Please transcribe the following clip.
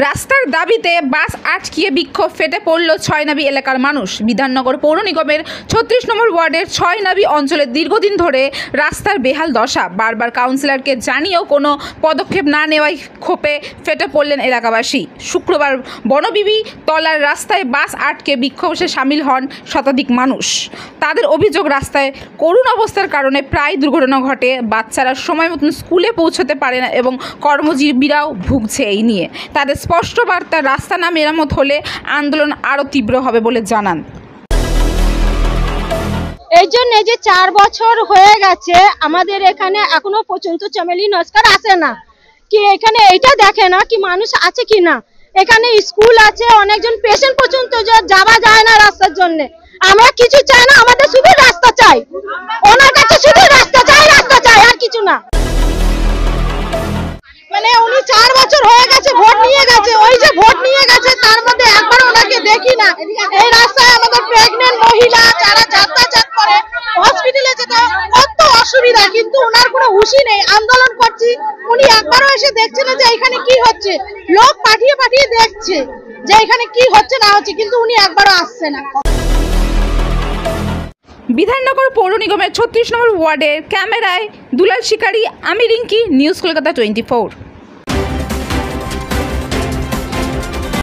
রাস্তার দাবিতে বাস আটকিয়ে বিক্ষোভ ফেটে পড়ল ছয়নাবী এলাকার মানুষ। বিধাননগর পৌর নিগমের ৩৬ নম্বর ওয়ার্ডের ছয়নাবী অঞ্চলে দীর্ঘদিন ধরে রাস্তার বেহাল দশা। বারবার কাউন্সিলরকে জানিয়েও কোনো পদক্ষেপ না নেওয়ায় ক্ষোভে ফেটে পড়লেন এলাকাবাসী। শুক্রবার বনবিবি তলার রাস্তায় বাস আটকে বিক্ষোভে সামিল হন শতাধিক মানুষ। তাদের অভিযোগ, রাস্তায় করুণ অবস্থার কারণে প্রায় দুর্ঘটনা ঘটে, বাচ্চারা সময় মতন স্কুলে পৌঁছতে পারে না এবং কর্মজীবীরাও ভুগছে এই নিয়ে। তাদের স্পষ্ট বার্তা, রাস্তা না মেরামত হলে আন্দোলন আরও তীব্র হবে বলে জানান। এই জন্য যে 4 বছর হয়ে গেছে আমাদের এখানে এখনো পর্যন্ত চমেলি নস্কর আসে না, কি এখানে এইটা দেখে না কি মানুষ আছে কি না। এখানে স্কুল আছে, অনেকজন পেশেন্ট পর্যন্ত যাওয়া যায় না রাস্তার জন্য। আমরা কিছু চাই না, আমাদের শুধু রাস্তা চাই, ওনার কাছে শুধু রাস্তা চাই আর কিছু না। মানে উনি 4 বছর হয়ে গেছে ভোট নিয়ে গেছে, ওই যে ভোট নিয়ে গেছে তার মধ্যে একবার ওনাকে দেখি না। এই রাস্তায় আমাদের প্রেগনেন্ট মহিলা যারা যাতায়াত করে হসপিটালে যেতে কত অসুবিধা, কিন্তু ওনার কোনো হুঁশই নেই। আন্দোলন করছি, উনি একবারও এসে দেখছে না যে এখানে কি হচ্ছে। লোক পাঠিয়ে দেখছে যে এখানে কি হচ্ছে না হচ্ছে, কিন্তু উনি একবারও আসছে না। বিধাননগর পৌর নিগমের ৩৬ নম্বর ওয়ার্ডের ক্যামেরায় দুলাল শিকারি, আমি রিঙ্কি, নিউজ কলকাতা 24।